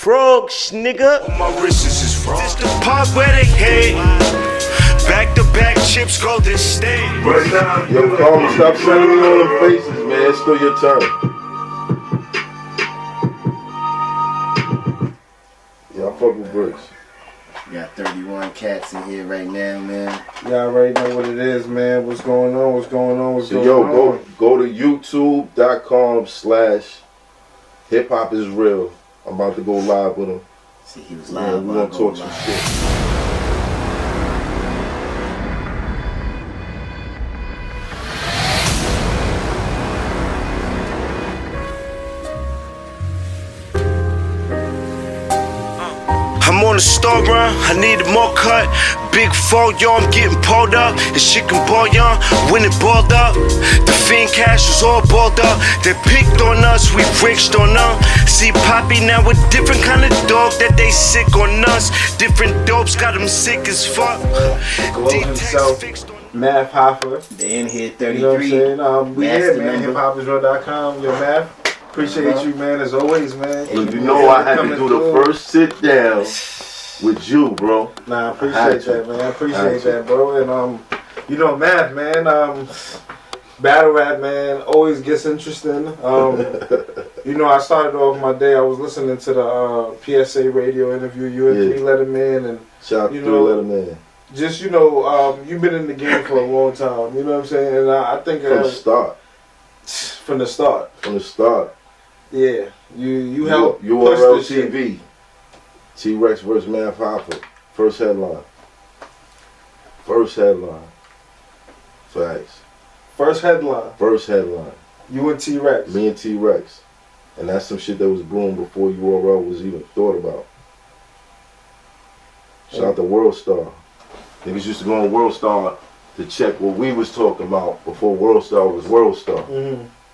Frogs, nigga. My wrists is frogs. This the part where they hate. Back to back chips, Golden State. Right now, yo, Carl, stop sending me all them faces, man. It's still your turn. Yeah, I fuck with bricks. We got 31 cats in here right now, man. Y'all already know what it is, man. What's going on? What's going on? What's going Yo, on? go to youtube.com/hiphopisreal. I'm about to go live with him. See, he was live. We're gonna talk some shit. I'm on a store run, I need a more cut. Big four, yo, I'm getting pulled up. The shit can ball young, when it balled up. The fiend cash was all balled up. They picked on us, we riched on them. See Poppy now with different kind of dog that they sick on us. Different dopes got them sick as fuck. Himself, Math Hoffa. They in here, 33. You know what I'm saying? We here, man. Master hiphopisreal.com. Yo, Math. Appreciate you, man, as always, man. Look, you know I had to do the first sit down with you, bro. Nah, I appreciate that, man. I appreciate that, bro. And you know, Math, man. Battle rap, man, always gets interesting. You know, I started off my day. I was listening to the PSA radio interview. You and Three Letterman, and shout out to Three Letterman. Just you've been in the game for a long time. You know what I'm saying? And I think from the start. From the start. From the start. Yeah, you helped. URL TV. T-Rex versus Math Hoffa. First headline. First headline. Facts. First headline. First headline. You and T-Rex. Me and T-Rex. And that's some shit that was brewing before URL was even thought about. Shout out to World Star. Niggas used to go on World Star to check what we was talking about before World Star was World Star.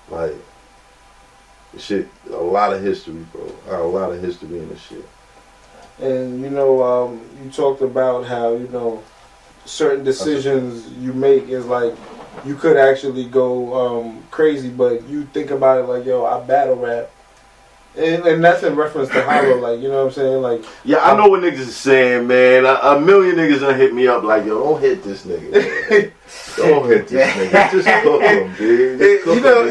Like, shit, a lot of history, bro. A lot of history in this shit. And you know, you talked about how, you know, certain decisions you make is like you could actually go crazy, but you think about it like, yo, I battle rap. And that's in reference to Hollow, like, you know what I'm saying? Like, yeah, I know what niggas is saying, man. A million niggas done hit me up like, yo, don't hit this nigga, man. Don't hit this nigga. Just cook him, dude. You know,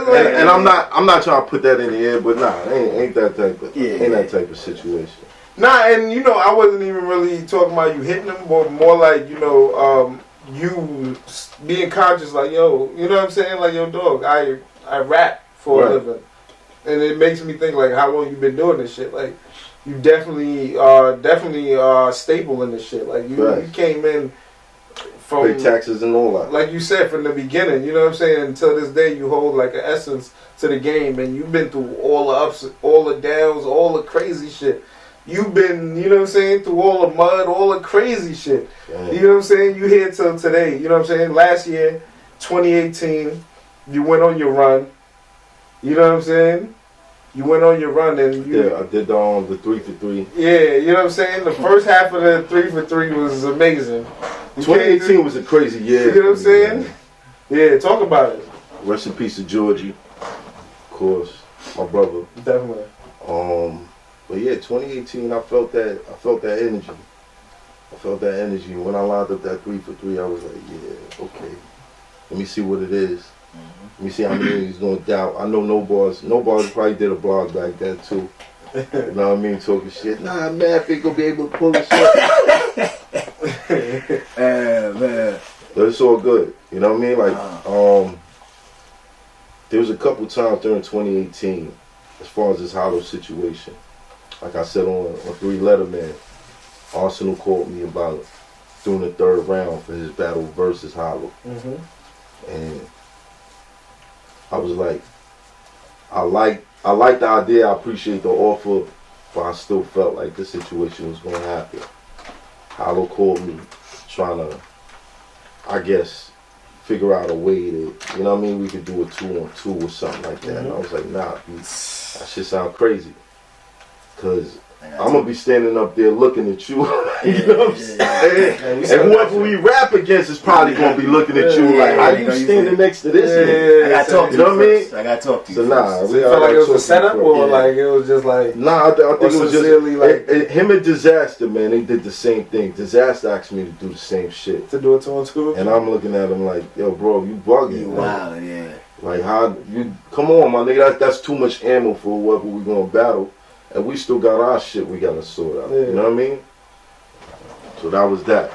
like, and I'm not trying to put that in the air, but nah, ain't that type of that type of situation. Nah, and you know, I wasn't even really talking about you hitting them, but more like, you know, you being conscious, like, yo, you know what I'm saying? Like, yo, dog, I rap for a living. And it makes me think, like, how long you been doing this shit? Like, you definitely staple in this shit. Like, you came in from pay taxes and all that. Like you said, from the beginning, you know what I'm saying? Until this day, you hold, like, an essence to the game. And you've been through all the ups, all the downs, all the crazy shit. You've been, you know what I'm saying, through all the mud, all the crazy shit. You know what I'm saying? You here till today. You know what I'm saying? Last year, 2018, you went on your run. You know what I'm saying? You went on your run and you... I did the 3 for 3. Yeah, you know what I'm saying? The first half of the 3 for 3 was amazing. 2018 was a crazy year. You know what I'm saying? Yeah, talk about it. Rest in peace to Georgie. Of course. My brother. Definitely. But yeah, 2018, I felt that energy. I felt that energy. When I lined up that 3 for 3, I was like, yeah, okay. Let me see what it is. Let me see how many he's gonna doubt. I know No Bars probably did a blog back then too. You know what I mean? Talking shit. Nah, man, I think gonna be able to pull this up. Man. But it's all good. You know what I mean? Like, there was a couple times during 2018, as far as this Hollow situation. Like I said on 3 Letterman, Arsenal called me about doing the 3rd round for his battle versus Hollow. And I was like, I like the idea, I appreciate the offer, but I still felt like this situation was going to happen. Hollow called me trying to, I guess, figure out a way to, you know what I mean, we could do a 2-on-2 or something like that. And I was like, nah, that shit sound crazy. Because I'm gonna be standing up there looking at you. You know what I'm saying? And whoever we rap against is probably gonna be looking at you like, how you standing next to this nigga? I gotta talk to you. You know what I mean? I gotta talk to you. So nah, So you felt like it was a setup, or like it was just like? Nah, I think it was just like him and Disaster, man. They did the same thing. Disaster asked me to do the same shit, to do it to him too. and I'm looking at him like, yo, bro, you bugging? You man. wild, yeah. Like how you? Come on, my nigga. That's too much ammo for whoever we gonna battle, and we still got our shit we gotta sort out. Yeah. You know what I mean? So that was that.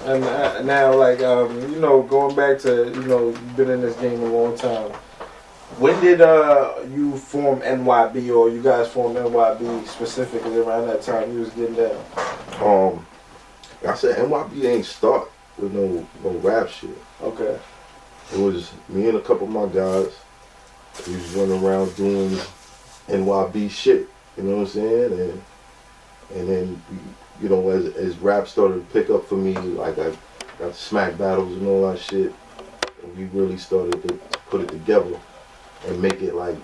And now, like, you know, going back to, you know, you've been in this game a long time. When did you form NYB, or you guys form NYB specifically around that time you was getting down? I said NYB ain't start with no rap shit. Okay. It was me and a couple of my guys. We was running around doing NYB shit. You know what I'm saying? And then, you know, as rap started to pick up for me, like I got smack battles and all that shit, and we really started to put it together and make it like,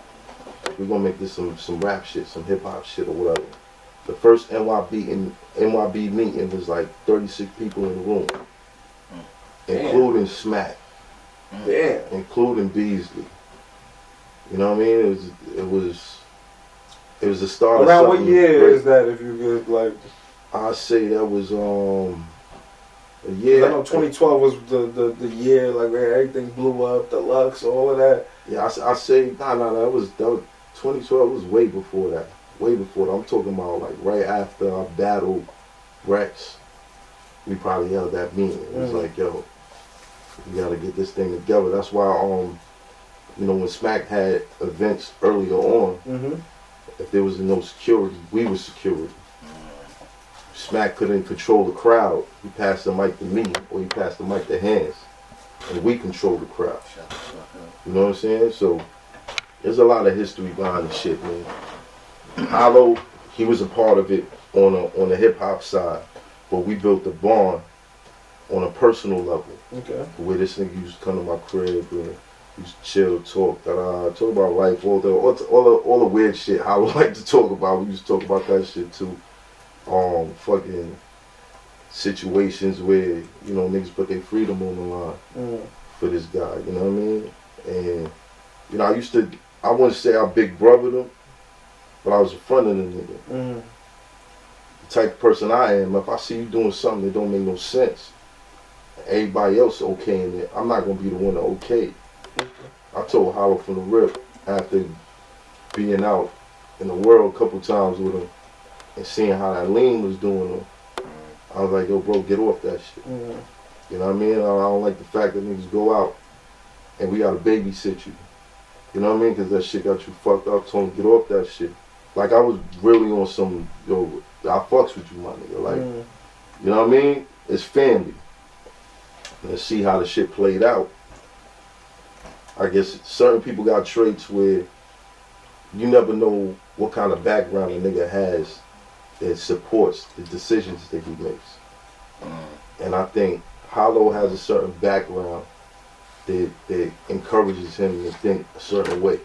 we're gonna make this some rap shit, some hip hop shit or whatever. The first NYB meeting was like 36 people in the room, including Smack, including Beasley. You know what I mean? It was the start of around something what year great. is that, if you could, like? I say that was a year. I know 2012 was the year like where everything blew up, the Lux, all of that. Yeah, I say no. That was 2012 was way before that. Way before that. I'm talking about like right after I battled Rex. We probably held that meeting. It was like, yo, we gotta get this thing together. That's why you know, when Smack had events earlier on, if there was no security, we were security. Smack couldn't control the crowd. He passed the mic to me, or he passed the mic to Hands, and we controlled the crowd. You know what I'm saying? So there's a lot of history behind the shit, man. Hollow, he was a part of it on the hip hop side, but we built the bond on a personal level. Okay. Where this nigga used to come to my crib and used to chill, talk about life, all the weird shit I would like to talk about. We used to talk about that shit too. Fucking situations where, you know, niggas put their freedom on the line for this guy, you know what I mean? And, you know, I wouldn't say I big brothered him, but I was in front of the nigga. The type of person I am, if I see you doing something that don't make no sense, everybody else okaying it, I'm not gonna be the one to okay. I told Howard from the rip, after being out in the world a couple times with him and seeing how that lean was doing him, I was like, yo, bro, get off that shit. You know what I mean? I don't like the fact that niggas go out and we gotta babysit you. You know what I mean? Because that shit got you fucked up. Told him, get off that shit. Like, I was really on some, yo, I fucks with you, my nigga. Like, you know what I mean? It's family. Let's see how the shit played out. I guess certain people got traits where you never know what kind of background a nigga has that supports the decisions that he makes. And I think Hollow has a certain background that encourages him to think a certain way.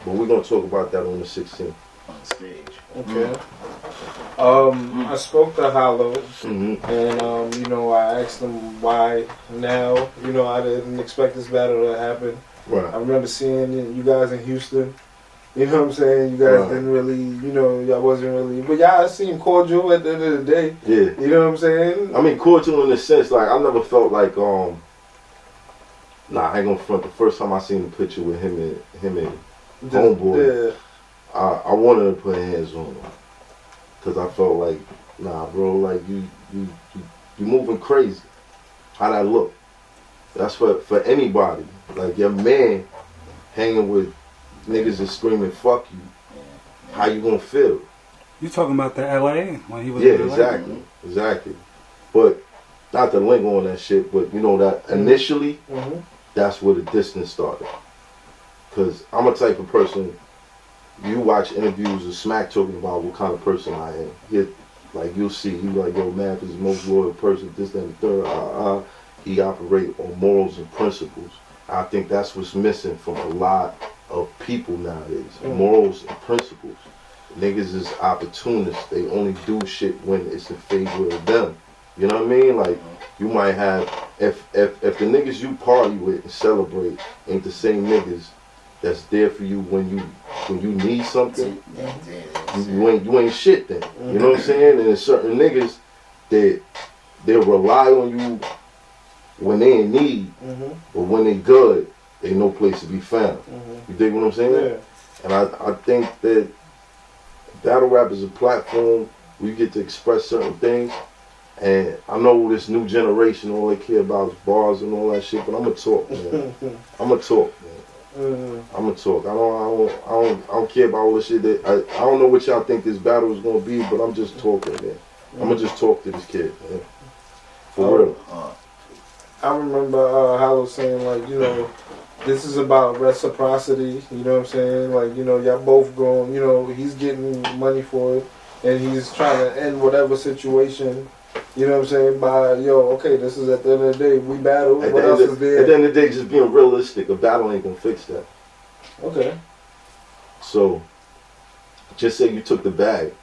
But we're going to talk about that on the 16th. On stage. Okay. I spoke to Hollow, and you know, I asked him why now. You know, I didn't expect this battle to happen. Right. I remember seeing you guys in Houston. You know what I'm saying? You guys didn't really, you know, y'all wasn't really, but y'all seemed cordial at the end of the day. Yeah. You know what I'm saying? I mean, cordial in the sense, like, I never felt like, I ain't gonna front. The first time I seen the picture with him and Homeboy, I wanted to put hands on him. Cause I felt like, nah, bro, like you moving crazy. How that look? That's for anybody. Like, your man hanging with niggas and screaming "fuck you." How you gonna feel? You talking about the LA when he was? Yeah, in LA? exactly. But not to linger on that shit. But you know that initially, that's where the distance started. Cause I'm a type of person. You watch interviews of Smack talking about what kind of person I am. Like, you'll see, you like, yo, Math is the most loyal person, this, that, and the third. He operate on morals and principles. I think that's what's missing from a lot of people nowadays. Morals and principles. niggas is opportunists. They only do shit when it's in favor of them. You know what I mean? Like, you might have, if the niggas you party with and celebrate ain't the same niggas that's there for you when you need something, you ain't shit then. You know what I'm saying? And there's certain niggas that they'll rely on you when they in need, but when they good, ain't no place to be found. You dig what I'm saying? Yeah. And I think that battle rap is a platform where you get to express certain things. And I know this new generation, all they care about is bars and all that shit, but I'm gonna talk, man. I'm gonna talk, man. I'm gonna talk. I don't care about all the shit that I don't know what y'all think this battle is gonna be, but I'm just talking, man. I'm gonna just talk to this kid, man. For real. I remember Hollow saying, like, you know, this is about reciprocity, you know what I'm saying? Like, you know, y'all both grown, you know, he's getting money for it, and he's trying to end whatever situation, you know what I'm saying, by, yo, okay, this is at the end of the day, we battle, what else is there? At the end of the day, just being realistic, a battle ain't gonna fix that. Okay. So, just say you took the bag.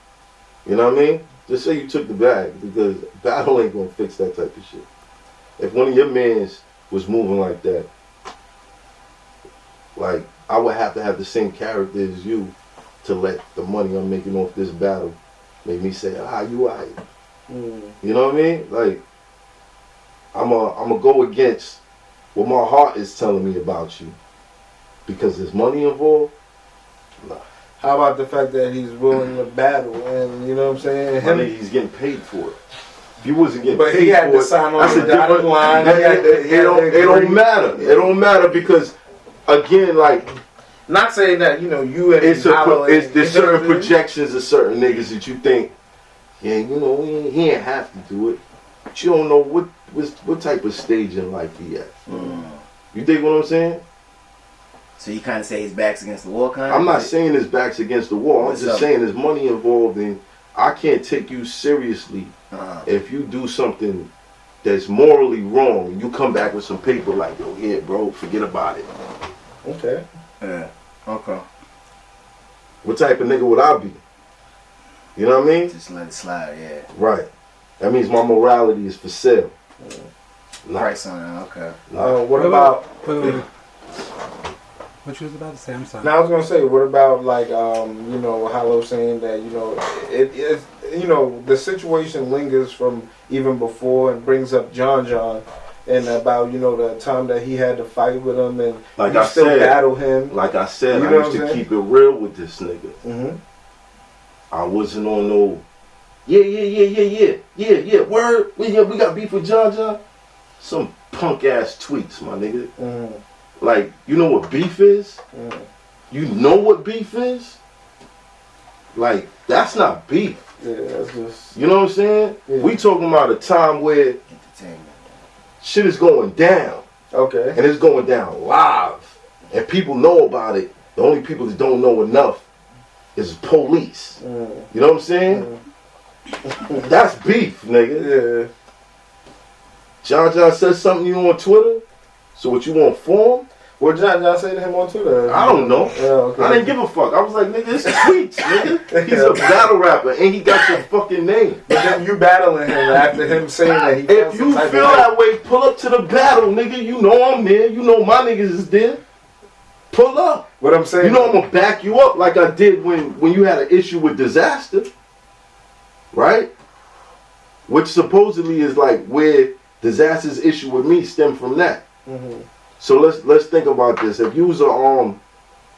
You know what I mean? Just say you took the bag, because battle ain't gonna fix that type of shit. If one of your mans was moving like that, like, I would have to have the same character as you to let the money I'm making off this battle make me say, you right. You know what I mean? Like, I'm a go against what my heart is telling me about you. Because there's money involved. Nah. How about the fact that he's willing to battle, and you know what I'm saying? Money, he's getting paid for it. If he wasn't getting but paid he had for to sign on that's the a different line. It don't matter. It don't matter because, again, like, not saying that, you know, you and there's certain projections of certain niggas that you think, yeah, you know, he ain't have to do it. But you don't know what type of stage in life he at. You dig what I'm saying? So you kind of say his back's against the wall, kind of? I'm not saying his back's against the wall. I'm just saying there's money involved, and I can't take you seriously if you do something that's morally wrong and you come back with some paper like, yo, here, bro, forget about it. Okay. Yeah. Okay. What type of nigga would I be? You know what I mean? Just let it slide, yeah. Right. That means my morality is for sale. Price on it, okay. What about... Wait. What you was about to say? I'm sorry. Now I was gonna say, what about, like, you know, Hollow saying that, you know, you know, the situation lingers from even before and brings up John and about, you know, the time that he had to fight with him and like you I still said, battle him. Like I said, you I know used to keep it real with this nigga. I wasn't on no, yeah, word, we got beef with John. Some punk ass tweets, my nigga. Like, you know what beef is? You know what beef is? Like, that's not beef. Yeah, that's just... You know what I'm saying? Yeah. We talking about a time where Entertainment. shit is going down. Okay. And it's going down live. And people know about it. The only people that don't know enough is police. You know what I'm saying? That's beef, nigga. Yeah. John said something to you on Twitter. So what you want form? What John say to him on Twitter? I don't know. Yeah, okay. I didn't give a fuck. I was like, nigga, it's tweets, nigga. He's a battle rapper and he got your fucking name. But then you battling him after him saying that he... If you feel that way, pull up to the battle, nigga. You know I'm there. You know my niggas is there. Pull up. What I'm saying... You know I'm gonna back you up like I did when you had an issue with Disaster. Right? Which supposedly is like where Disaster's issue with me stemmed from that. So let's think about this. If you was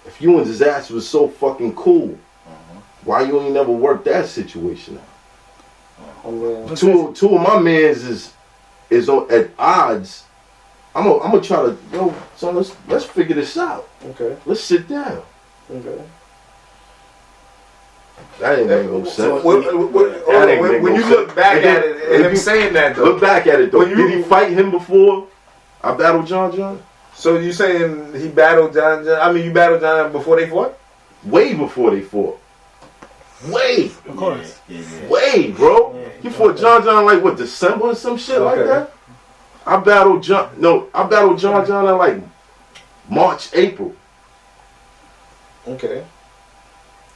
if you and Disaster was so fucking cool, why you ain't never worked that situation out? Two of my mans is at odds. I'm gonna try to so let's figure this out. Okay. Let's sit down. Okay. That ain't make no sense. When you look back at it, and him saying that though. Look back at it though. Did he fight him before I battled John? So you saying he battled John? I mean, you battled John before they fought? Way before they fought. Way. Of course. Yeah. Way, bro. He fought John like what, December or some shit like that? I battled John in like March, April. Okay.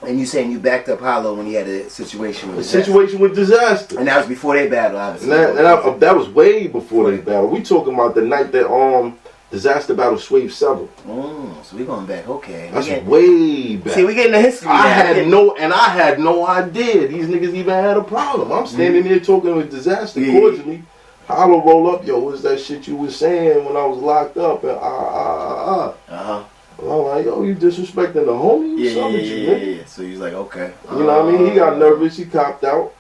And you saying you backed up Hollow when he had a situation with The situation with Disaster. And that was before they battled, obviously. That was way before they battled. We talking about the night that Disaster battled Swave 7. So we going back, okay. That's way back. See, we getting the history. I had no idea these niggas even had a problem. I'm standing there talking with Disaster cordially. Hollow roll up, yo, what's that shit you was saying when I was locked up? And I'm like, yo, you disrespecting the homie? Yeah. So he was like, okay. You know what I mean? He got nervous. He copped out.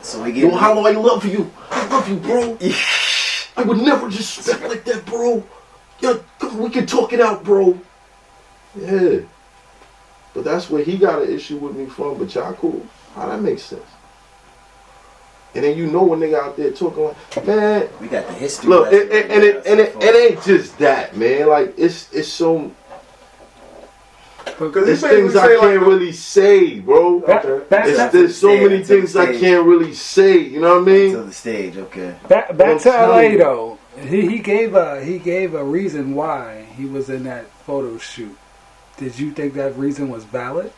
So we get. Yo, Hollow, I love you. I love you, bro. I would never disrespect like that, bro. Yo, come on, we can talk it out, bro. Yeah. But that's where he got an issue with me from. But y'all cool. How that makes sense? And then you know a nigga out there talking like, man. We got the history. Look, it ain't just that, man. Like it's so. There's things I can't really say, bro. There's so many things I can't really say. You know what I mean? To the stage, okay. Back to LA though. He gave a reason why he was in that photo shoot. Did you think that reason was valid?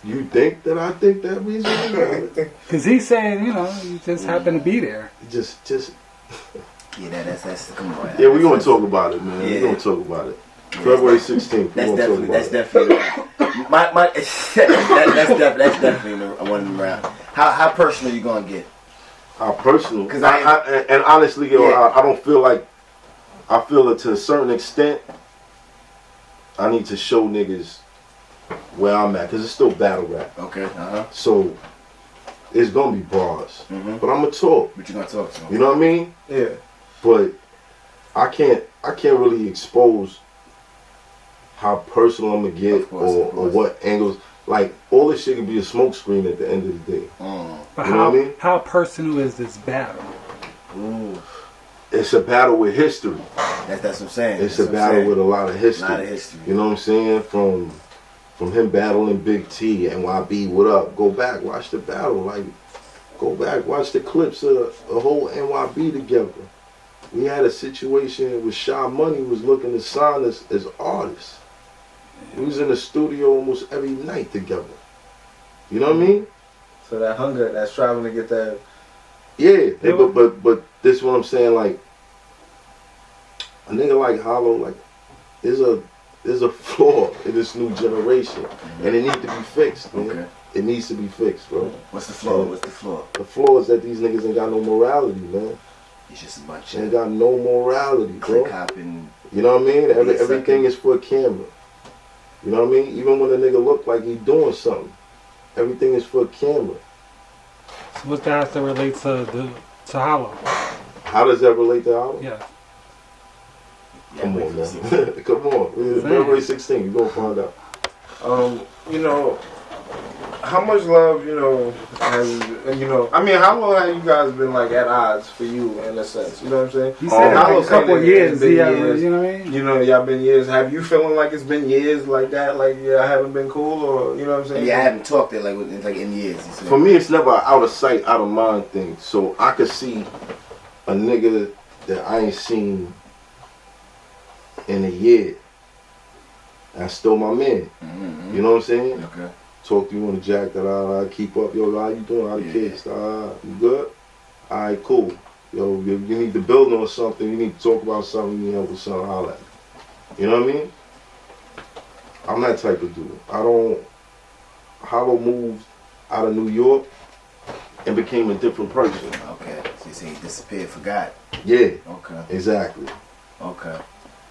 You think that I think that reason was valid? Because he's saying, you just happened to be there. Just. Yeah, that's come on. Yeah, we're gonna talk about it, man. We're gonna talk about it. February 16th. That's definitely that's definitely one of them round. How personal you gonna get? How personal? Because and honestly, yo, I don't feel like I feel that to a certain extent. I need to show niggas where I'm at because it's still battle rap. Okay. So it's gonna be bars, but I'm gonna talk. But you gonna talk to them. You know what I mean? Yeah. But I can't really expose how personal I'm gonna get or what angles. Like all this shit can be a smoke screen at the end of the day. But you know what I mean? How personal is this battle? Ooh. It's a battle with history. That's what I'm saying. It's a battle with a lot of history. You know what I'm saying? From him battling Big T, NYB, what up? Go back, watch the battle. Like, go back, watch the clips of a whole NYB together. We had a situation where Sha Money was looking to sign us as artists. We was in the studio almost every night together. You know what I mean? So that hunger, that striving to get that. Yeah, but this is what I'm saying. Like a nigga like Hollow, like there's a flaw in this new generation, and it needs to be fixed, man. Okay. It needs to be fixed, bro. What's the flaw? What's the flaw? The flaw is that these niggas ain't got no morality, man. It's just a bunch of. Ain't got no morality, bro. Click hopping. You know what I mean? Everything is for a camera. You know what I mean? Even when a nigga look like he doing something, everything is for a camera. So what's that have to relate to Hollow? How does that relate to Hollow? Yeah. Come on, man. Come on. February 16th, you're going to find out. You know, how much love, has, I mean, how long have you guys been, like, at odds for you, in a sense? You know what I'm saying? You said a couple of years. You know what I mean? Y'all been years. Have you feeling like it's been years like that? Like, I haven't been cool, or, you know what I'm saying? Yeah, I haven't talked it, like in years. For me, it's never an out of sight, out of mind thing. So I could see a nigga that I ain't seen in a year. That's still my man. You know what I'm saying? Okay. Talk to you on the jack that I keep up. Yo, how you doing? How the kids? You good? Alright, cool. Yo, you need to build on something. You need to talk about something. You need help with something. Holla at me. You know what I mean? I'm that type of dude. Hollow moved out of New York and became a different person. Okay. So you say he disappeared, forgot. Yeah. Okay. Exactly. Okay.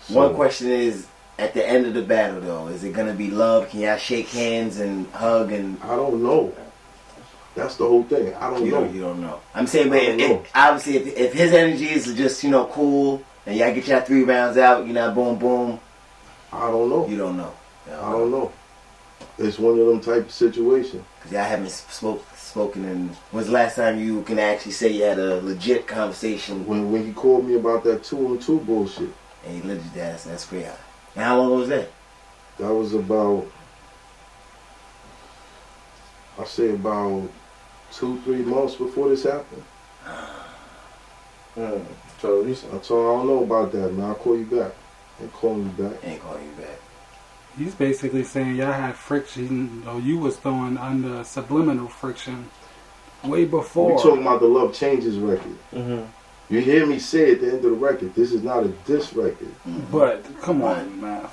So, one question is, at the end of the battle, though, is it gonna be love? Can y'all shake hands and hug and? I don't know. That's the whole thing. I don't know. You don't know. I'm saying, but obviously, if his energy is just cool, and y'all get y'all 3 rounds out, boom boom. I don't know. You don't know. I don't know. It's one of them type of situations. Cause y'all haven't spoken in. When's the last time you can actually say you had a legit conversation? When he called me about that 2-on-2 bullshit. And he legit that's great. And how long was that? That was about, I say about 2-3 months before this happened. So recent. I don't know about that, man. I'll call you back. Ain't calling you back. Ain't calling you back. He's basically saying y'all had friction, or you was throwing under subliminal friction way before. We talking about the Love Changes record. Mm-hmm. You hear me say at the end of the record, this is not a diss record. But come on, man.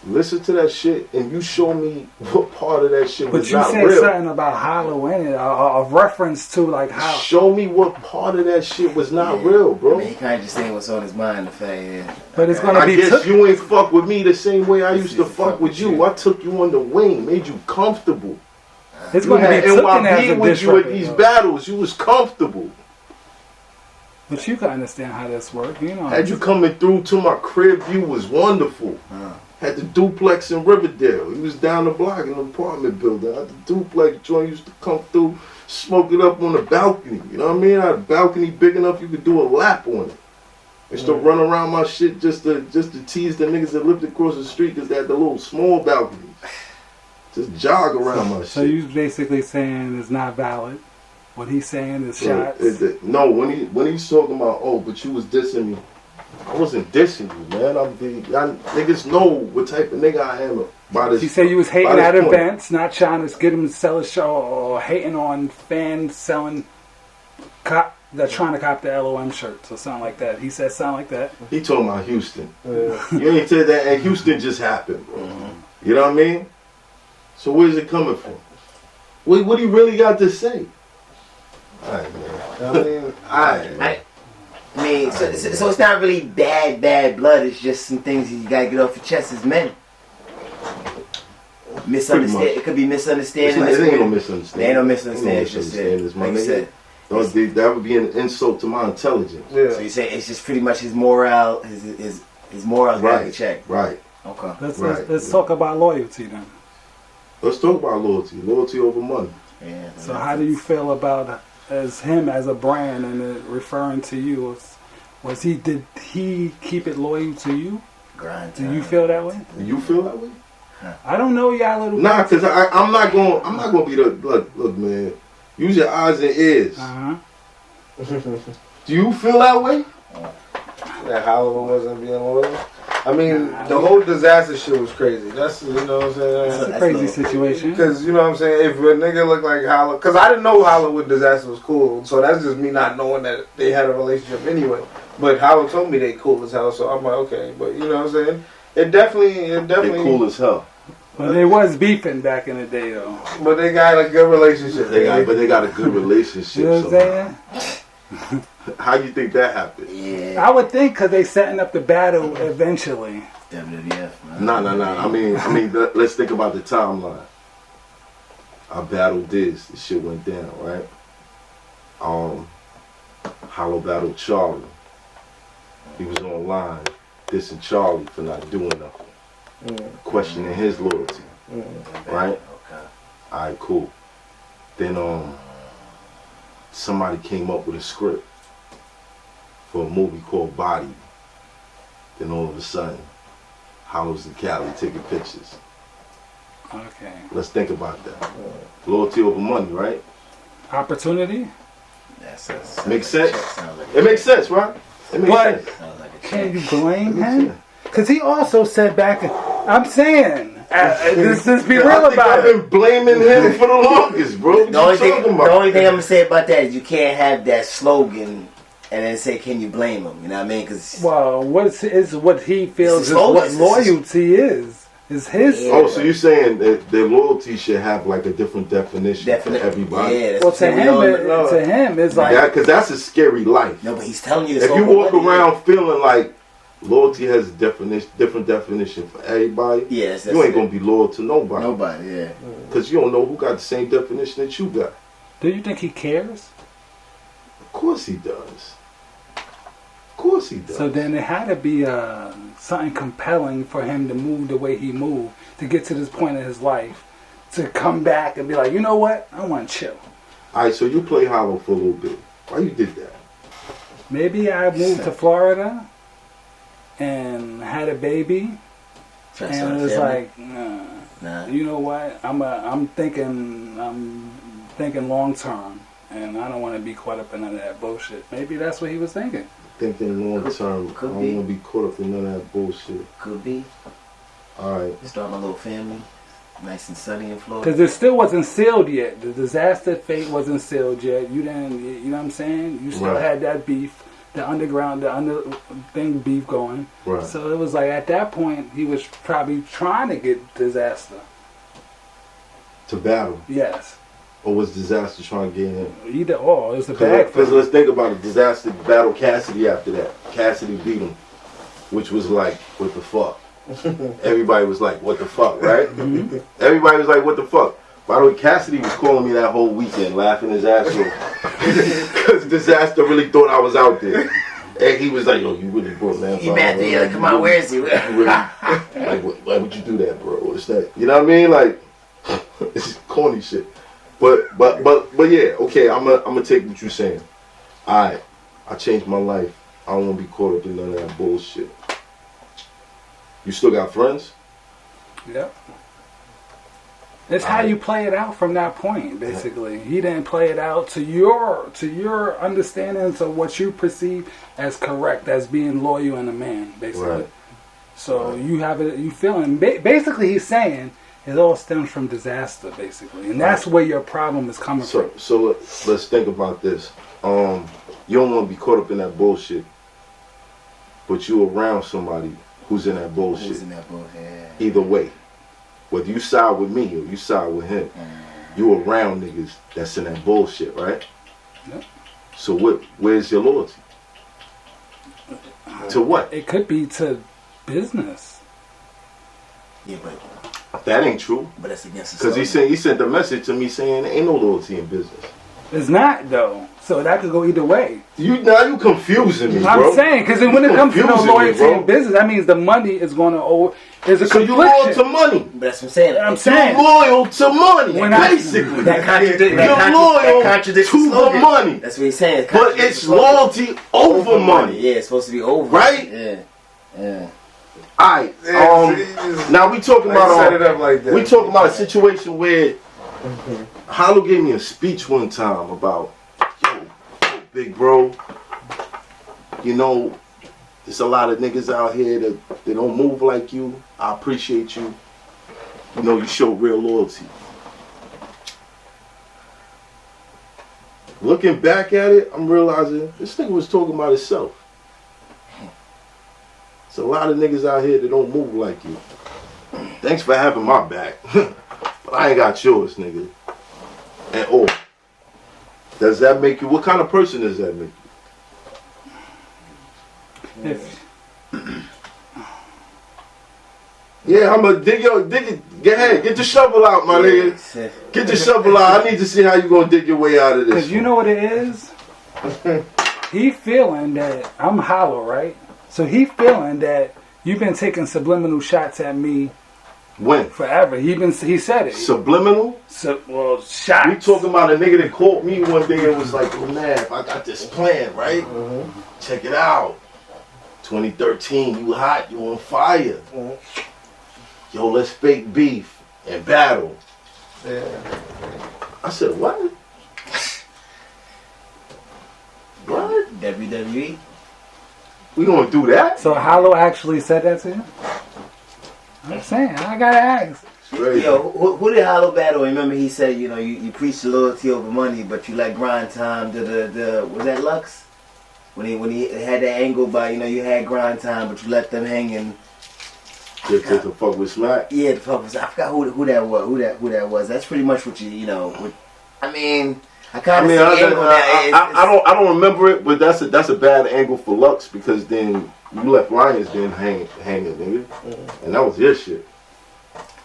Listen to that shit and you show me what part of that shit was not real. But you said something about Hollow in it, a reference to like how. Show me what part of that shit was not real, bro. I mean, he kind of just saying what's on his mind, the fact, yeah. But it's gonna I be. guess you ain't fuck with me the same way I used to This is fuck with you. I took you on the wing, made you comfortable. It's You gonna had be taken as NYP a with diss you at record, these though. battles. You was comfortable. But you can understand how this works, you know. Had you coming through to my crib, you was wonderful. Had the duplex in Riverdale. He was down the block in an apartment building. Had the duplex joint used to come through, smoke it up on the balcony. You know what I mean? I had a balcony big enough you could do a lap on it. Used to run around my shit just to tease the niggas that lived across the street because they had the little small balconies. Just jog around my shit. So you basically saying it's not valid. What he's saying is shots. No, when he's talking about, oh, but you was dissing me. I wasn't dissing you, man. Niggas know what type of nigga I am. By this, He said you was hating by this at point. events, not trying to get him to sell a show, or hating on fans selling they're trying to cop the LOM shirts or something like that. He said something like that. He talking about Houston. You ain't said that, and Houston just happened, bro. You know what I mean? So where's it coming from? What he really got to say? Alright, man. I mean, so it's not really bad blood. It's just some things you gotta get off your chest as men. Misunderstand. It could be misunderstanding. It ain't no misunderstanding. There ain't no misunderstanding. It's just my like you nigga. said. That would be an insult to my intelligence. Yeah. So you say it's just pretty much his morale. His morals got to check. Right. Okay. Let's talk about loyalty then. Let's talk about loyalty. Loyalty over money. Yeah. So how do you feel about him as a brand and referring to you? Did he keep it loyal to you? Grind. Do you feel that way? Do you feel that way? I don't know y'all little. Nah, cause I'm not gonna be the look, man. Use your eyes and ears. Do you feel that way? That Hollow wasn't being loyal. I mean, the whole disaster shit was crazy. That's, you know what I'm saying? It's a crazy situation. Because, you know what I'm saying, if a nigga look like Hollow, because I didn't know Hollow with Disaster was cool, so that's just me not knowing that they had a relationship anyway. But Hollow told me they cool as hell, so I'm like, okay. But, you know what I'm saying? It definitely. They cool as hell. But they was beefing back in the day, though. But they got a good relationship. But they got a good relationship. You know what I'm saying? How you think that happened? Yeah. I would think because they setting up the battle eventually. WWF. Nah. I mean, let's think about the timeline. I battled this shit went down, right? Hollow battled Charlie. He was online dissing Charlie for not doing nothing, questioning his loyalty, right? Okay. Alright, cool. Then somebody came up with a script for a movie called Body. Then all of a sudden, Hollow's in Cali taking pictures. Okay. Let's think about that. Loyalty over money, right? Opportunity? Makes sense? It makes sense, right? It makes sense. Can you blame him? Because he also said back, I'm saying, let's be real I think about I've it. been blaming him for the longest, bro. The only thing I'm gonna say about that is you can't have that slogan and then say, "Can you blame him?" You know what I mean? Because Well, what he feels It's is a slogan. what loyalty is. Is his. Yeah. Oh, so you're saying that their loyalty should have like a different definition for everybody? Yeah. Well, to him, it's like. Because that's a scary life. No, but he's telling you. If you walk around feeling like loyalty has a different definition for everybody, yes, you ain't gonna be loyal to nobody. Nobody, yeah. Because you don't know who got the same definition that you got. Do you think he cares? Of course he does. Of course he does. So then it had to be something compelling for him to move the way he moved to get to this point in his life to come back and be like, you know what? I want to chill. All right, so you play Hollow for a little bit. Why you did that? Maybe I moved to Florida and had a baby, and it was like, nah. You know what? I'm thinking long term, and I don't want to be caught up in none of that bullshit. Maybe that's what he was thinking. Thinking long term. I don't want to be caught up in none of that bullshit. Could be. All right. Start my little family. Nice and sunny in Florida. Because it still wasn't sealed yet. The disaster fate wasn't sealed yet. You didn't, you know what I'm saying? You still had that beef, the underground, beef going. Right. So it was like at that point, he was probably trying to get disaster. To battle. Yes. Or was disaster trying to get him? Either or. It was a bag for Because let's think about it. Disaster battle Cassidy after that. Cassidy beat him. Which was like, what the fuck? Everybody was like, what the fuck, right? Mm-hmm. Everybody was like, what the fuck? By the way, Cassidy was calling me that whole weekend, laughing his ass off. Because Disaster really thought I was out there. And he was like, yo, you really brought man. He mad there, like, come on, where is he? Like, why would you do that, bro? What's that? You know what I mean? Like, it's corny shit. But yeah, okay, I'm gonna take what you're saying. I changed my life. I don't want to be caught up in none of that bullshit. You still got friends? Yep. It's how you play it out from that point, basically. He didn't play it out to your understandings of what you perceive as correct, as being loyal and a man, basically. Right. So you have it. You feeling basically he's saying it all stems from disaster, basically, and that's where your problem is coming from. So let's think about this. You don't want to be caught up in that bullshit, but you around somebody who's in that bullshit. Who's in that bullshit? Either way, whether you side with me or you side with him, you around niggas that's in that bullshit, right? Yep. So where's your loyalty? To what? It could be to business. Yeah, but That ain't true. But that's against the Because he sent a message to me saying there ain't no loyalty in business. It's not though, so that could go either way. You confusing me, bro. I'm saying because when it comes to no confusing me, loyalty bro. in business, that means the money is going to owe. There's a So you confliction. loyal to money. But that's what I'm saying. I'm saying You're loyal to money, When I- basically. That contradicts. You're loyal to the slogan. money. That's what he's saying. But it's loyalty over money. Yeah, it's supposed to be over. Right? Yeah. Alright. Yeah, Now we talking set about it up like that. we talking about a situation where Hollow gave me a speech one time about, yo, big bro, you know, there's a lot of niggas out here that don't move like you. I appreciate you. You know, you show real loyalty. Looking back at it, I'm realizing this nigga was talking about himself. There's a lot of niggas out here that don't move like you. Thanks for having my back. But I ain't got yours, nigga. And does that make you, what kind of person does that make you? Yeah, I'm gonna dig it. Get ahead, get the shovel out, my nigga. Get the shovel out. I need to see how you gonna dig your way out of this. because you know what it is. He feeling that I'm hollow, right? So he feeling that you've been taking subliminal shots at me When? forever. He said it. Subliminal? Shots. We talking about a nigga that called me one day and was like, oh man, I got this plan, right? Check it out. 2013, you hot, you on fire. Yo, let's fake beef and battle. Yeah. I said, what? What? WWE. We gonna do that? So Hollow actually said that to you? I'm saying, I gotta ask. Crazy. Yo, who did Hollow battle? Remember he said, you know, you preach loyalty over money, but you let grind time. Was that Lux? When he had that angle by, you know, you had grind time, but you let them hang and. Just to fuck with Smack? Yeah, the fuck was. I forgot who that was. Who that was. That's pretty much what you know. I mean, I kind of see the angle now. I don't remember it, but that's a bad angle for Lux because then you left Lions then hanging, nigga, and that was your shit.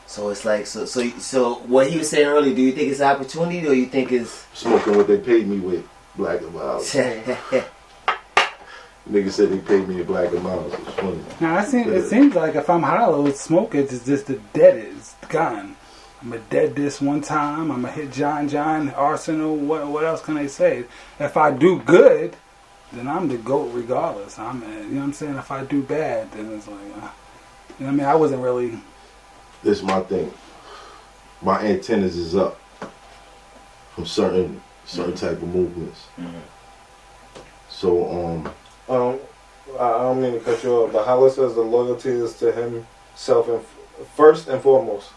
So it's like so what he was saying earlier. Do you think it's opportunity or you think it's Smoking what they paid me with, Black and Miles. Nigga said they paid me in Black and Miles. It's funny. Now it seems like if I'm hollow, smoking is just the dead is gone. I'm gonna dead this one time. I'm gonna hit John, Arsenal. What else can I say? If I do good, then I'm the GOAT regardless. You know what I'm saying? If I do bad, then it's like, you know what I mean? I wasn't really. This is my thing. My antennas is up from certain type of movements. So I I don't mean to cut you off, but Hollow says the loyalty is to himself first and foremost.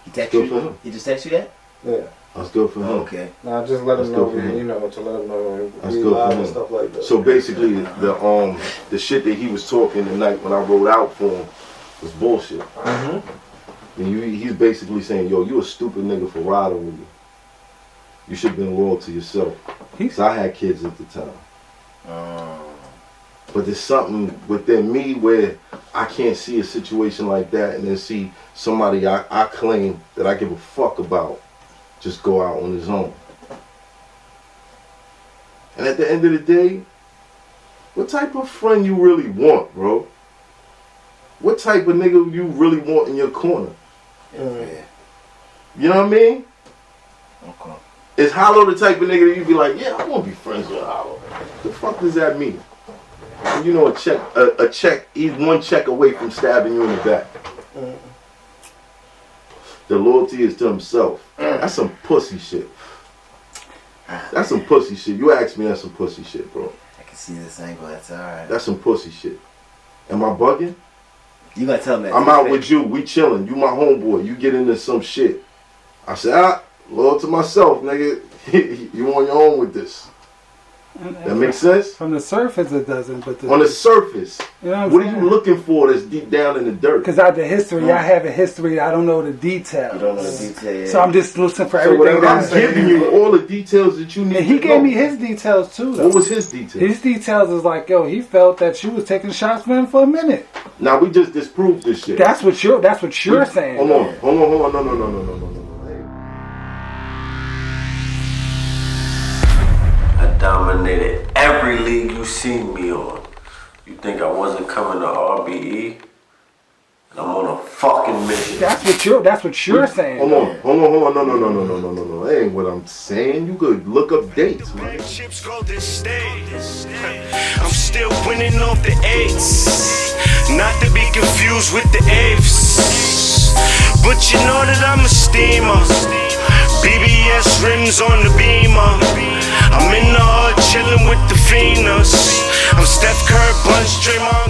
He text Good for you? him. He just text you that? Yeah. That's good for him. Okay. Nah, just let him That's know, good for him. you know, to let him know. That's we good live for and him. stuff like that. So basically, the shit that he was talking tonight when I wrote out for him was bullshit. Mm-hmm. And he's basically saying, yo, you a stupid nigga for riding with me. You should have been loyal to yourself. Because I had kids at the time. But there's something within me where I can't see a situation like that and then see somebody I claim that I give a fuck about just go out on his own. And at the end of the day, what type of friend you really want, bro? What type of nigga you really want in your corner? Yeah. You know what I mean? Okay. Is Hollow the type of nigga that you be like, yeah, I want to be friends with Hollow? The fuck does that mean? And you know, a check, he's one check away from stabbing you in the back. The loyalty is to himself. That's some pussy shit. That's some pussy shit. You ask me, that's some pussy shit, bro. I can see this angle. That's alright. That's some pussy shit. Am I bugging? You gotta tell him that. I'm out with you. We chilling. You my homeboy. You get into some shit. I said, loyal to myself, nigga. You on your own with this. That makes sense? From the surface it doesn't, but on the surface, you know what are you looking for that's deep down in the dirt? Because out the history, I have a history, I don't know the details. You don't know the details. So I'm just listening for So everything. I'm giving you all the details that you need. And he to gave know. me his details too, though. What was his details? His details is like, yo, he felt that you was taking shots for him for a minute. Now we just disproved this shit. That's what you're saying. Hold on. No. I dominated every league you seen me on. You think I wasn't coming to RBE? And I'm on a fucking mission. That's what you're saying. Hold on. No. That ain't what I'm saying. You could look up dates, man. Chips Golden State. I'm still winning off the eights. Not to be confused with the eighths. But you know that I'm a steamer. BBS rims on the Beamer. I'm in the hood chillin' with the Phoenix. I'm Steph Curry, Bunch, Draymond.